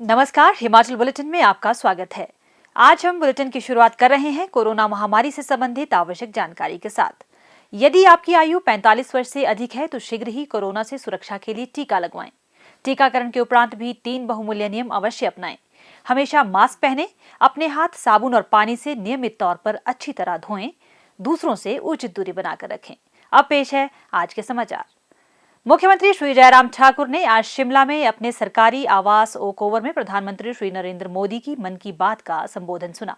नमस्कार, हिमाचल बुलेटिन में आपका स्वागत है। आज हम बुलेटिन की शुरुआत कर रहे हैं कोरोना महामारी से संबंधित आवश्यक जानकारी के साथ। यदि आपकी आयु 45 वर्ष से अधिक है तो शीघ्र ही कोरोना से सुरक्षा के लिए टीका लगवाएं। टीकाकरण के उपरांत भी 3 बहुमूल्य नियम अवश्य अपनाएं। हमेशा मास्क पहनें, अपने हाथ साबुन और पानी से नियमित तौर पर अच्छी तरह धोएं, दूसरों से उचित दूरी बनाकर रखें। अब पेश है आज के समाचार। मुख्यमंत्री श्री जयराम ठाकुर ने आज शिमला में अपने सरकारी आवास ओक ओवर में प्रधानमंत्री श्री नरेंद्र मोदी की मन की बात का संबोधन सुना।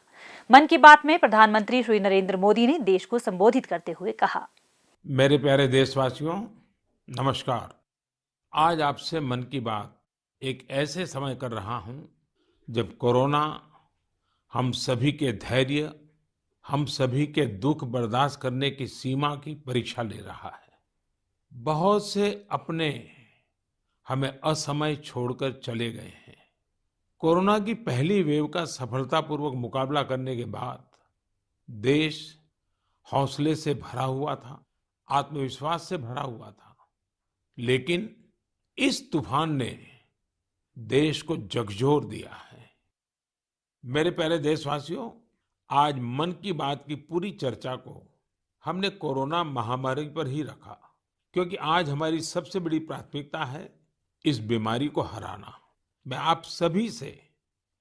मन की बात में प्रधानमंत्री श्री नरेंद्र मोदी ने देश को संबोधित करते हुए कहा, मेरे प्यारे देशवासियों, नमस्कार। आज आपसे मन की बात एक ऐसे समय कर रहा हूं जब कोरोना हम सभी के धैर्य, हम सभी के दुख बर्दाश्त करने की सीमा की परीक्षा ले रहा है। बहुत से अपने हमें असमय छोड़कर चले गए हैं। कोरोना की पहली वेव का सफलतापूर्वक मुकाबला करने के बाद देश हौसले से भरा हुआ था, आत्मविश्वास से भरा हुआ था। लेकिन इस तूफान ने देश को झकझोर दिया है। मेरे प्यारे देशवासियों, आज मन की बात की पूरी चर्चा को हमने कोरोना महामारी पर ही रखा, क्योंकि आज हमारी सबसे बड़ी प्राथमिकता है इस बीमारी को हराना। मैं आप सभी से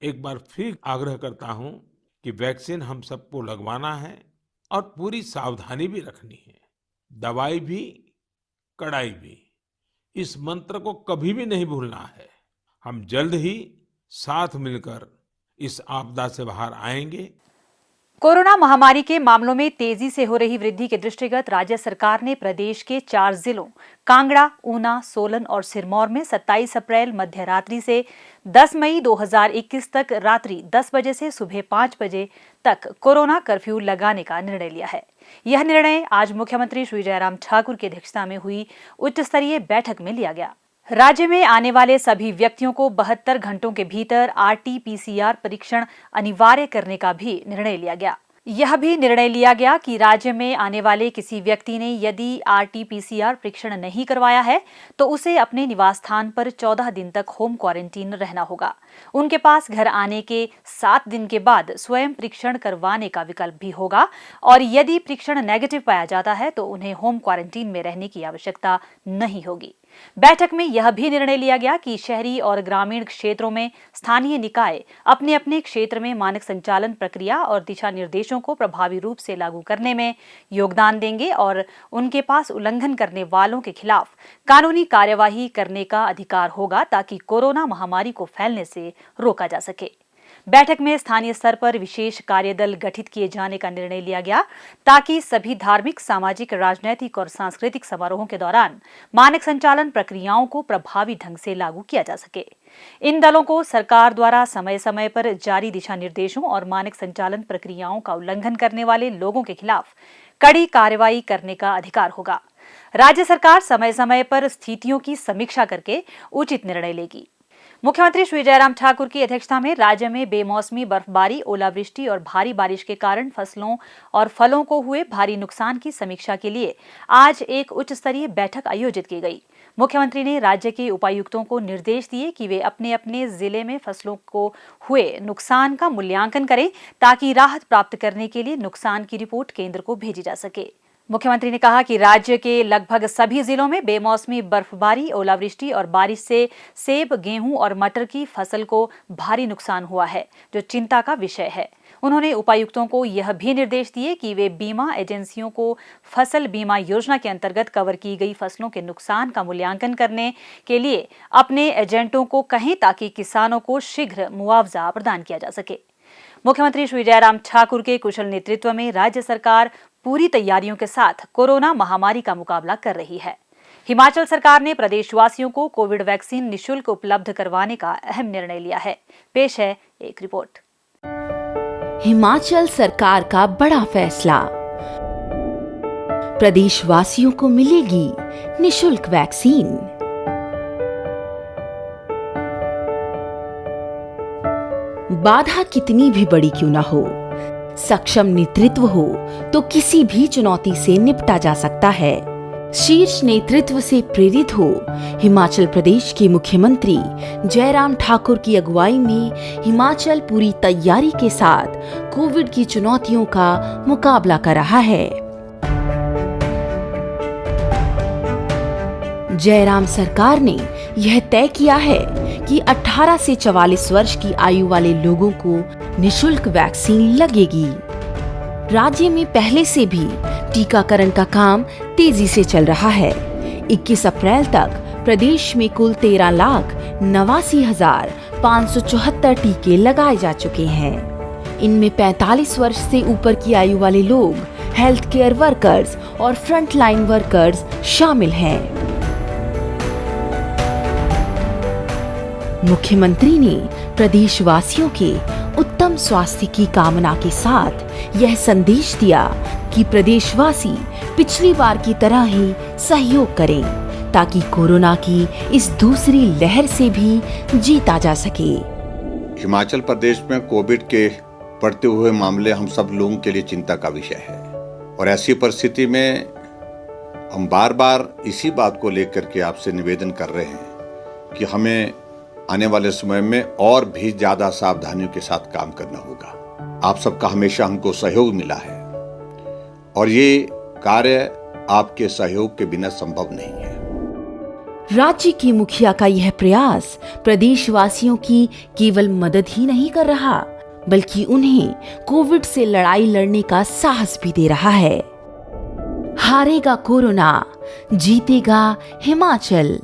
एक बार फिर आग्रह करता हूं कि वैक्सीन हम सबको लगवाना है और पूरी सावधानी भी रखनी है। दवाई भी, कड़ाई भी, इस मंत्र को कभी भी नहीं भूलना है। हम जल्द ही साथ मिलकर इस आपदा से बाहर आएंगे। कोरोना महामारी के मामलों में तेजी से हो रही वृद्धि के दृष्टिगत राज्य सरकार ने प्रदेश के 4 जिलों कांगड़ा, ऊना, सोलन और सिरमौर में 27 अप्रैल मध्य रात्रि से 10 मई 2021 तक रात्रि 10 बजे से सुबह 5 बजे तक कोरोना कर्फ्यू लगाने का निर्णय लिया है। यह निर्णय आज मुख्यमंत्री श्री जयराम ठाकुर की अध्यक्षता में हुई उच्च स्तरीय बैठक में लिया गया। राज्य में आने वाले सभी व्यक्तियों को 72 घंटों के भीतर RT-PCR परीक्षण अनिवार्य करने का भी निर्णय लिया गया। यह भी निर्णय लिया गया कि राज्य में आने वाले किसी व्यक्ति ने यदि RT-PCR परीक्षण नहीं करवाया है तो उसे अपने निवास स्थान पर 14 दिन तक होम क्वारंटीन रहना होगा। उनके पास घर आने के 7 दिन के बाद स्वयं परीक्षण करवाने का विकल्प भी होगा और यदि परीक्षण नेगेटिव पाया जाता है तो उन्हें होम क्वारंटीन में रहने की आवश्यकता नहीं होगी। बैठक में यह भी निर्णय लिया गया कि शहरी और ग्रामीण क्षेत्रों में स्थानीय निकाय अपने अपने क्षेत्र में मानक संचालन प्रक्रिया और दिशा निर्देशों को प्रभावी रूप से लागू करने में योगदान देंगे और उनके पास उल्लंघन करने वालों के खिलाफ कानूनी कार्यवाही करने का अधिकार होगा ताकि कोरोना महामारी को फैलने से रोका जा सके। बैठक में स्थानीय स्तर पर विशेष कार्यदल गठित किए जाने का निर्णय लिया गया ताकि सभी धार्मिक, सामाजिक, राजनैतिक और सांस्कृतिक समारोहों के दौरान मानक संचालन प्रक्रियाओं को प्रभावी ढंग से लागू किया जा सके। इन दलों को सरकार द्वारा समय समय पर जारी दिशा निर्देशों और मानक संचालन प्रक्रियाओं का उल्लंघन करने वाले लोगों के खिलाफ कड़ी कार्रवाई करने का अधिकार होगा। राज्य सरकार समय समय पर स्थितियों की समीक्षा करके उचित निर्णय लेगी। मुख्यमंत्री श्री जयराम ठाकुर की अध्यक्षता में राज्य में बेमौसमी बर्फबारी, ओलावृष्टि और भारी बारिश के कारण फसलों और फलों को हुए भारी नुकसान की समीक्षा के लिए आज एक उच्च स्तरीय बैठक आयोजित की गई। मुख्यमंत्री ने राज्य के उपायुक्तों को निर्देश दिए कि वे अपने अपने जिले में फसलों को हुए नुकसान का मूल्यांकन करें ताकि राहत प्राप्त करने के लिए नुकसान की रिपोर्ट केंद्र को भेजी जा सके। मुख्यमंत्री ने कहा कि राज्य के लगभग सभी जिलों में बेमौसमी बर्फबारी, ओलावृष्टि और बारिश से सेब, गेहूं और मटर की फसल को भारी नुकसान हुआ है, जो चिंता का विषय है। उन्होंने उपायुक्तों को यह भी निर्देश दिए कि वे बीमा एजेंसियों को फसल बीमा योजना के अंतर्गत कवर की गई फसलों के नुकसान का मूल्यांकन करने के लिए अपने एजेंटों को कहें ताकि किसानों को शीघ्र मुआवजा प्रदान किया जा सके। मुख्यमंत्री श्री जयराम ठाकुर के कुशल नेतृत्व में राज्य सरकार पूरी तैयारियों के साथ कोरोना महामारी का मुकाबला कर रही है। हिमाचल सरकार ने प्रदेशवासियों को कोविड वैक्सीन निःशुल्क उपलब्ध करवाने का अहम निर्णय लिया है। पेश है एक रिपोर्ट। हिमाचल सरकार का बड़ा फैसला, प्रदेशवासियों को मिलेगी निःशुल्क वैक्सीन। बाधा कितनी भी बड़ी क्यों ना हो, सक्षम नेतृत्व हो तो किसी भी चुनौती से निपटा जा सकता है। शीर्ष नेतृत्व से प्रेरित हो हिमाचल प्रदेश के मुख्यमंत्री जयराम ठाकुर की अगुवाई में हिमाचल पूरी तैयारी के साथ कोविड की चुनौतियों का मुकाबला कर रहा है। जयराम सरकार ने यह तय किया है कि 18 से 44 वर्ष की आयु वाले लोगों को निशुल्क वैक्सीन लगेगी। राज्य में पहले से भी टीकाकरण का काम तेजी से चल रहा है। 21 अप्रैल तक प्रदेश में कुल 13,89,574 टीके लगाए जा चुके हैं। इनमें 45 वर्ष से ऊपर की आयु वाले लोग, हेल्थ केयर वर्कर्स और फ्रंटलाइन वर्कर्स शामिल हैं। मुख्यमंत्री ने प्रदेशवासियों के उत्तम स्वास्थ्य की कामना के साथ यह संदेश दिया कि प्रदेशवासी पिछली बार की तरह ही सहयोग करें ताकि कोरोना की इस दूसरी लहर से भी जीता जा सके। हिमाचल प्रदेश में कोविड के बढ़ते हुए मामले हम सब लोगों के लिए चिंता का विषय है और ऐसी परिस्थिति में हम बार बार इसी बात को लेकर के आपसे निवेदन कर रहे हैं कि हमें आने वाले समय में और भी ज्यादा सावधानियों के साथ काम करना होगा। आप सबका हमेशा हमको सहयोग मिला है और ये कार्य आपके सहयोग के बिना संभव नहीं है। राज्य की मुखिया का यह प्रयास प्रदेशवासियों की केवल मदद ही नहीं कर रहा, बल्कि उन्हें कोविड से लड़ाई लड़ने का साहस भी दे रहा है। हारेगा कोरोना, जीतेगा हिमाचल।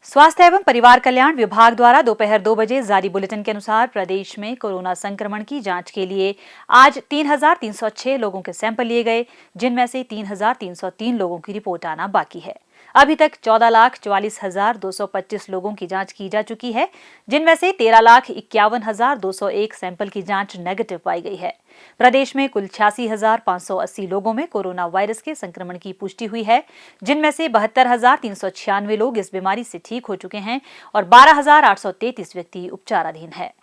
स्वास्थ्य एवं परिवार कल्याण विभाग द्वारा दोपहर 2 बजे जारी बुलेटिन के अनुसार प्रदेश में कोरोना संक्रमण की जांच के लिए आज 3,306 लोगों के सैंपल लिए गए, जिनमें से 3,303 लोगों की रिपोर्ट आना बाकी है। अभी तक 14,44,225 लोगों की जांच की जा चुकी है, जिनमें से 13,51,201 सैंपल की जांच नेगेटिव पाई गई है। प्रदेश में कुल 86,580 लोगों में कोरोना वायरस के संक्रमण की पुष्टि हुई है, जिनमें से 72,396 लोग इस बीमारी से ठीक हो चुके हैं और 12,833 व्यक्ति उपचाराधीन है।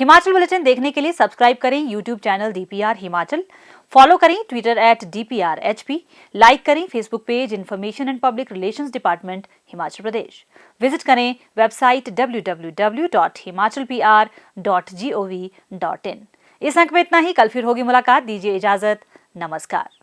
हिमाचल बुलेटिन देखने के लिए सब्सक्राइब करें YouTube channel DPR Himachal, follow करें ट्विटर @DPRHP, लाइक करें Facebook page information and public relations department Himachal Pradesh, visit करें वेबसाइट www.himachalpr.gov.in। इस अंक में इतना ही। कल फिर होगी मुलाकात, दीजिए इजाजत, नमस्कार।